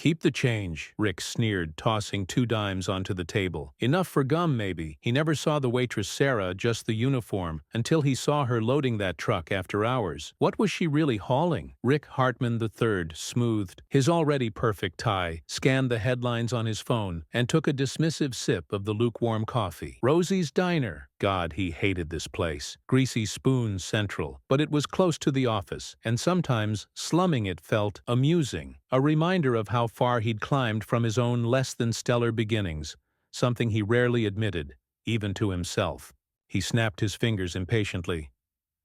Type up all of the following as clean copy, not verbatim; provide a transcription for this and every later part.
Keep the change, Rick sneered, tossing 2 dimes onto the table. Enough for gum, maybe. He never saw the waitress Sarah, just the uniform, until he saw her loading that truck after hours. What was she really hauling? Rick Hartman III smoothed his already perfect tie, scanned the headlines on his phone, and took a dismissive sip of the lukewarm coffee. Rosie's Diner. God, he hated this place. Greasy spoons central, but it was close to the office, and sometimes slumming it felt amusing. A reminder of how far he'd climbed from his own less-than-stellar beginnings, something he rarely admitted, even to himself. He snapped his fingers impatiently.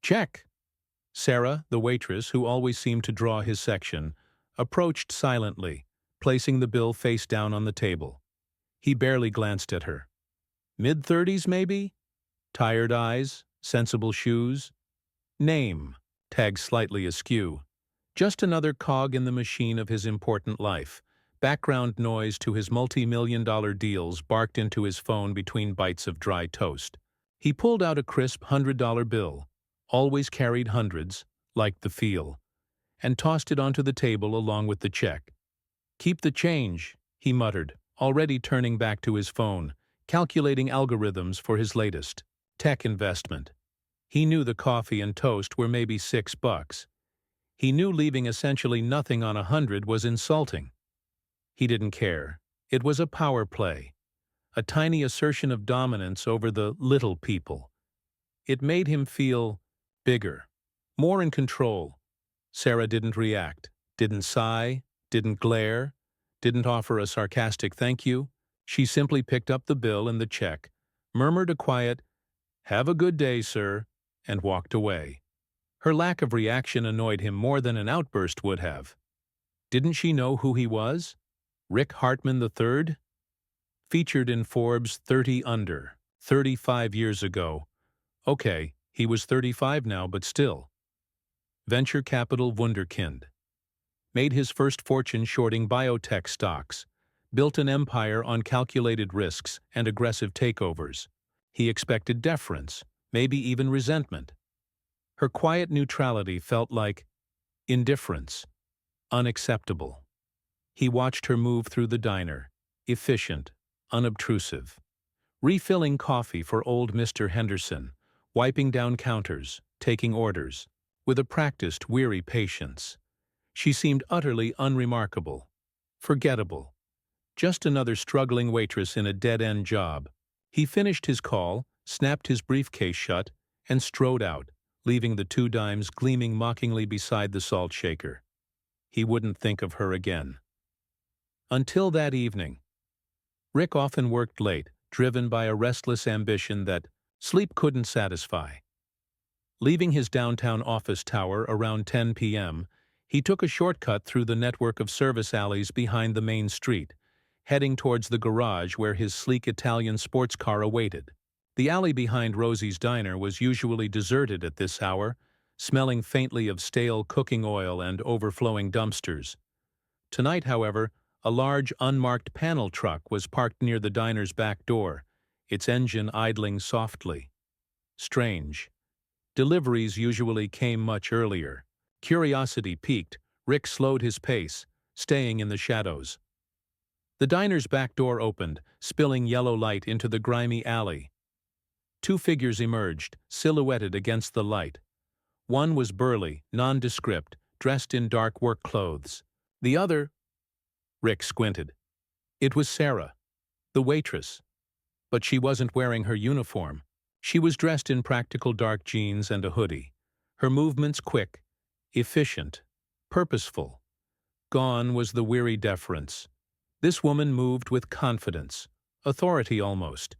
Check! Sarah, the waitress who always seemed to draw his section, approached silently, placing the bill face down on the table. He barely glanced at her. Mid-30s, maybe? Tired eyes, sensible shoes. Name, tagged slightly askew. Just another cog in the machine of his important life. Background noise to his multi-million-dollar deals barked into his phone between bites of dry toast. He pulled out a crisp $100 bill, always carried hundreds, liked the feel, and tossed it onto the table along with the check. Keep the change, he muttered, already turning back to his phone, calculating algorithms for his latest tech investment. He knew the coffee and toast were maybe $6. He knew leaving essentially nothing on 100 was insulting. He didn't care. It was a power play, a tiny assertion of dominance over the little people. It made him feel bigger, more in control. Sarah didn't react, didn't sigh, didn't glare, didn't offer a sarcastic thank you. She simply picked up the bill and the check, murmured a quiet, "Have a good day, sir," and walked away. Her lack of reaction annoyed him more than an outburst would have. Didn't she know who he was? Rick Hartman III? Featured in Forbes 30 Under, 35 years ago. Okay, he was 35 now, but still. Venture capital wunderkind. Made his first fortune shorting biotech stocks. Built an empire on calculated risks and aggressive takeovers. He expected deference, maybe even resentment. Her quiet neutrality felt like indifference, unacceptable. He watched her move through the diner, efficient, unobtrusive, refilling coffee for old Mr. Henderson, wiping down counters, taking orders, with a practiced, weary patience. She seemed utterly unremarkable, forgettable, just another struggling waitress in a dead-end job. He finished his call, snapped his briefcase shut, and strode out, leaving the 2 dimes gleaming mockingly beside the salt shaker. He wouldn't think of her again. Until that evening. Rick often worked late, driven by a restless ambition that sleep couldn't satisfy. Leaving his downtown office tower around 10 p.m., he took a shortcut through the network of service alleys behind the main street, heading towards the garage where his sleek Italian sports car awaited. The alley behind Rosie's Diner was usually deserted at this hour, smelling faintly of stale cooking oil and overflowing dumpsters. Tonight, however, a large unmarked panel truck was parked near the diner's back door, its engine idling softly. Strange. Deliveries usually came much earlier. Curiosity piqued, Rick slowed his pace, staying in the shadows. The diner's back door opened, spilling yellow light into the grimy alley. 2 figures emerged, silhouetted against the light. One was burly, nondescript, dressed in dark work clothes. The other... Rick squinted. It was Sarah, the waitress. But she wasn't wearing her uniform. She was dressed in practical dark jeans and a hoodie. Her movements quick, efficient, purposeful. Gone was the weary deference. This woman moved with confidence, authority almost.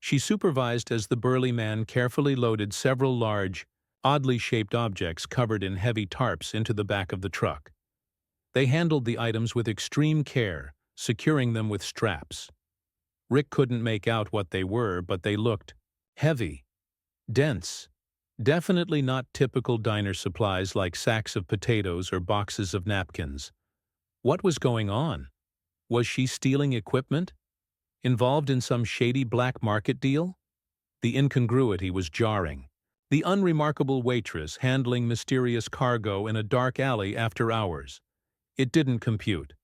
She supervised as the burly man carefully loaded several large, oddly shaped objects covered in heavy tarps into the back of the truck. They handled the items with extreme care, securing them with straps. Rick couldn't make out what they were, but they looked heavy, dense. Definitely not typical diner supplies like sacks of potatoes or boxes of napkins. What was going on? Was she stealing equipment? Involved in some shady black market deal? The incongruity was jarring. The unremarkable waitress handling mysterious cargo in a dark alley after hours. It didn't compute.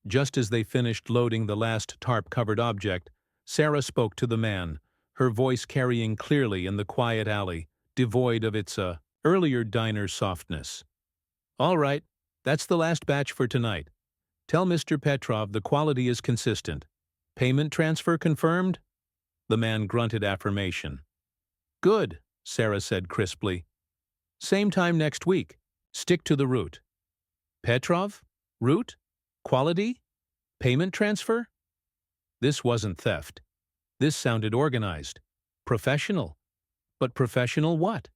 Just as they finished loading the last tarp-covered object, Sarah spoke to the man, her voice carrying clearly in the quiet alley, devoid of its earlier diner softness. "All right, that's the last batch for tonight. Tell Mr. Petrov the quality is consistent. Payment transfer confirmed?" The man grunted affirmation. "Good," Sarah said crisply. "Same time next week. Stick to the route." Petrov? Route? Quality? Payment transfer? This wasn't theft. This sounded organized. Professional. But professional what?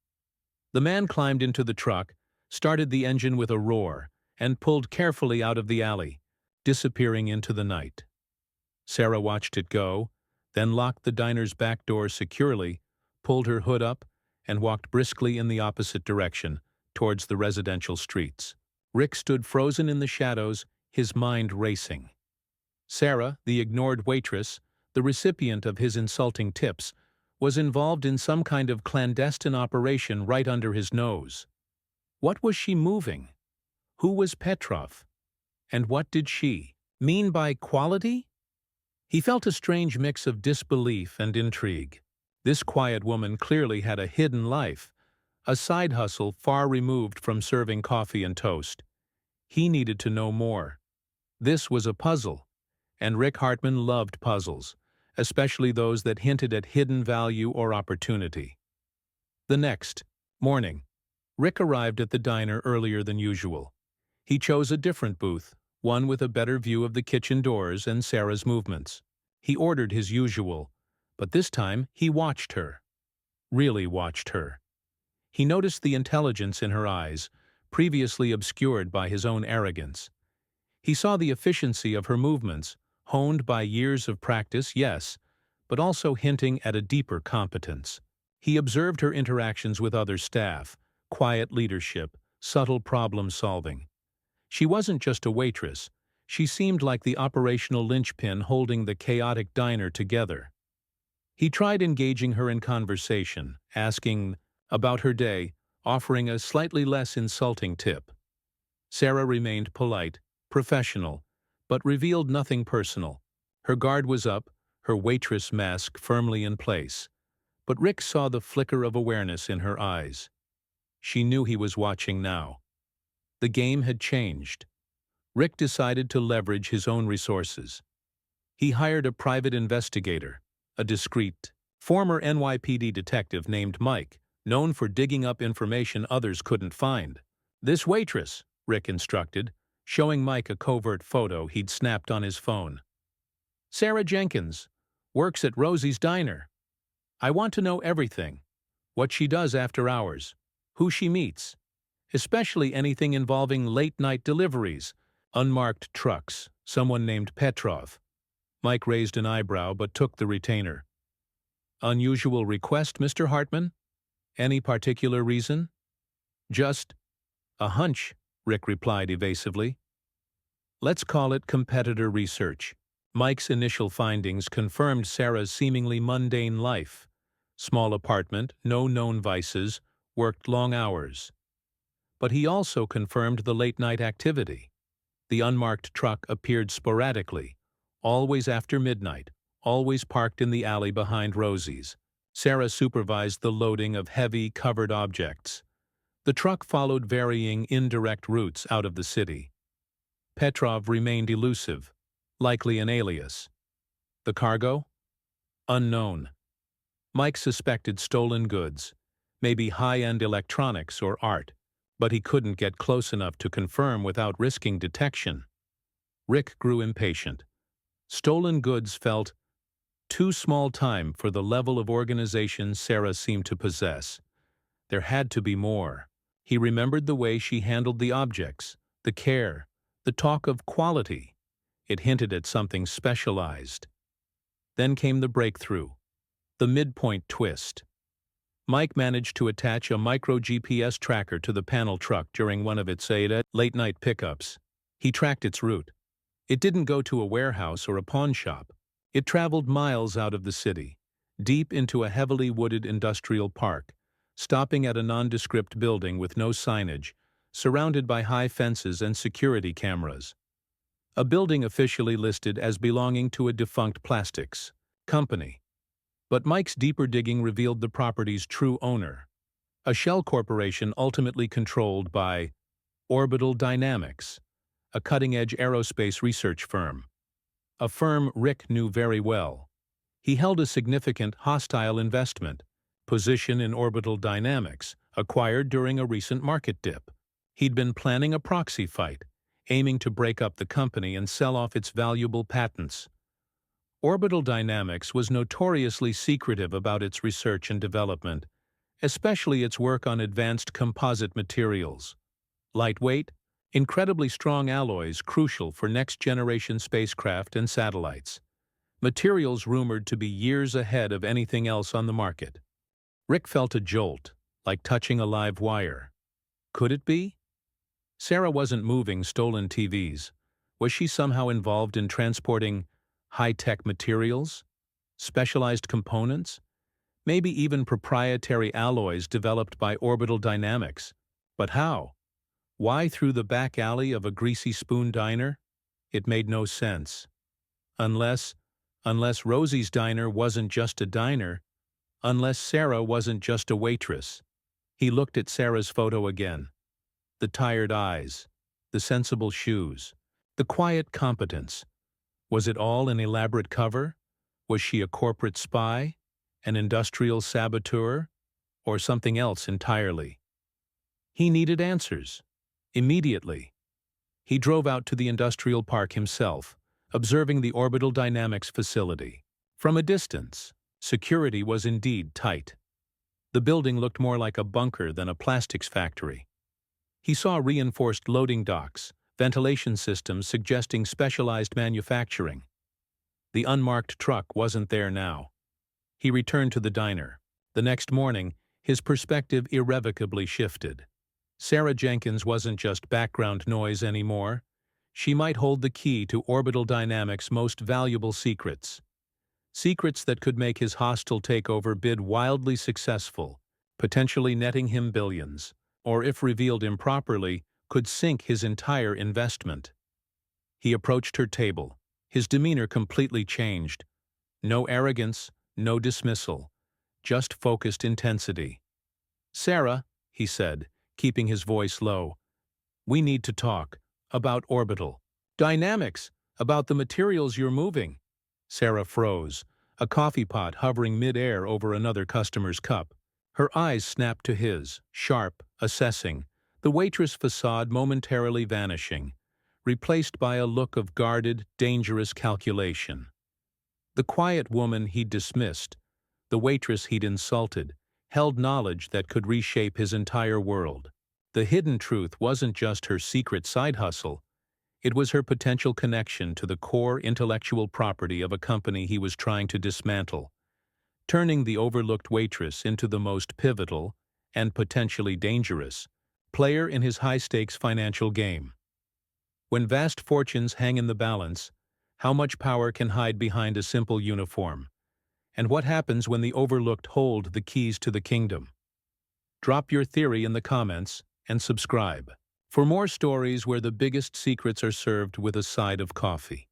The man climbed into the truck, started the engine with a roar, and pulled carefully out of the alley, disappearing into the night. Sarah watched it go, then locked the diner's back door securely, pulled her hood up, and walked briskly in the opposite direction, towards the residential streets. Rick stood frozen in the shadows, his mind racing. Sarah, the ignored waitress, the recipient of his insulting tips, was involved in some kind of clandestine operation right under his nose. What was she moving? Who was Petrov? And what did she mean by quality? He felt a strange mix of disbelief and intrigue. This quiet woman clearly had a hidden life, a side hustle far removed from serving coffee and toast. He needed to know more. This was a puzzle, and Rick Hartman loved puzzles, especially those that hinted at hidden value or opportunity. The next morning, Rick arrived at the diner earlier than usual. He chose a different booth, one with a better view of the kitchen doors and Sarah's movements. He ordered his usual, but this time he watched her. Really watched her. He noticed the intelligence in her eyes, previously obscured by his own arrogance. He saw the efficiency of her movements, honed by years of practice, yes, but also hinting at a deeper competence. He observed her interactions with other staff, quiet leadership, subtle problem-solving. She wasn't just a waitress. She seemed like the operational linchpin holding the chaotic diner together. He tried engaging her in conversation, asking about her day, offering a slightly less insulting tip. Sarah remained polite, professional, but revealed nothing personal. Her guard was up, her waitress mask firmly in place. But Rick saw the flicker of awareness in her eyes. She knew he was watching now. The game had changed. Rick decided to leverage his own resources. He hired a private investigator, a discreet, former NYPD detective named Mike, known for digging up information others couldn't find. "This waitress," Rick instructed, showing Mike a covert photo he'd snapped on his phone. "Sarah Jenkins, works at Rosie's Diner. I want to know everything. What she does after hours, who she meets, especially anything involving late-night deliveries, unmarked trucks, someone named Petrov." Mike raised an eyebrow but took the retainer. "Unusual request, Mr. Hartman? Any particular reason?" "Just a hunch," Rick replied evasively. "Let's call it competitor research." Mike's initial findings confirmed Sarah's seemingly mundane life. Small apartment, no known vices, worked long hours. But he also confirmed the late-night activity. The unmarked truck appeared sporadically, always after midnight, always parked in the alley behind Rosie's. Sarah supervised the loading of heavy, covered objects. The truck followed varying indirect routes out of the city. Petrov remained elusive, likely an alias. The cargo? Unknown. Mike suspected stolen goods, maybe high-end electronics or art, but he couldn't get close enough to confirm without risking detection. Rick grew impatient. Stolen goods felt too small time for the level of organization Sarah seemed to possess. There had to be more. He remembered the way she handled the objects, the care, the talk of quality. It hinted at something specialized. Then came the breakthrough, the midpoint twist. Mike managed to attach a micro GPS tracker to the panel truck during one of its late-night pickups. He tracked its route. It didn't go to a warehouse or a pawn shop. It traveled miles out of the city, deep into a heavily wooded industrial park, stopping at a nondescript building with no signage, surrounded by high fences and security cameras. a building officially listed as belonging to a defunct plastics company. But Mike's deeper digging revealed the property's true owner, a shell corporation ultimately controlled by Orbital Dynamics, a cutting-edge aerospace research firm. A firm Rick knew very well. He held a significant hostile investment position in Orbital Dynamics, acquired during a recent market dip. He'd been planning a proxy fight, aiming to break up the company and sell off its valuable patents. Orbital Dynamics was notoriously secretive about its research and development, especially its work on advanced composite materials. Lightweight, incredibly strong alloys crucial for next-generation spacecraft and satellites. Materials rumored to be years ahead of anything else on the market. Rick felt a jolt, like touching a live wire. Could it be? Sarah wasn't moving stolen TVs. Was she somehow involved in transporting high-tech materials, specialized components, maybe even proprietary alloys developed by Orbital Dynamics? But how? Why through the back alley of a greasy spoon diner? It made no sense. Unless Rosie's diner wasn't just a diner, unless Sarah wasn't just a waitress. He looked at Sarah's photo again. The tired eyes, the sensible shoes, the quiet competence. Was it all an elaborate cover? Was she a corporate spy, an industrial saboteur, or something else entirely? He needed answers. Immediately. He drove out to the industrial park himself, observing the Orbital Dynamics facility. From a distance, security was indeed tight. The building looked more like a bunker than a plastics factory. He saw reinforced loading docks, ventilation systems suggesting specialized manufacturing. The unmarked truck wasn't there now. He returned to the diner. The next morning, his perspective irrevocably shifted. Sarah Jenkins wasn't just background noise anymore. She might hold the key to Orbital Dynamics' most valuable secrets. Secrets that could make his hostile takeover bid wildly successful, potentially netting him billions, or if revealed improperly, could sink his entire investment. He approached her table, his demeanor completely changed. No arrogance, no dismissal, just focused intensity. "Sarah," he said, keeping his voice low, "we need to talk. About Orbital Dynamics, about the materials you're moving." Sarah froze, a coffee pot hovering mid-air over another customer's cup. Her eyes snapped to his, sharp, assessing, the waitress facade momentarily vanishing, replaced by a look of guarded, dangerous calculation. The quiet woman he'd dismissed, the waitress he'd insulted, held knowledge that could reshape his entire world. The hidden truth wasn't just her secret side hustle, it was her potential connection to the core intellectual property of a company he was trying to dismantle, turning the overlooked waitress into the most pivotal, and potentially dangerous, player in his high-stakes financial game. When vast fortunes hang in the balance, how much power can hide behind a simple uniform? And what happens when the overlooked hold the keys to the kingdom? Drop your theory in the comments and subscribe for more stories where the biggest secrets are served with a side of coffee.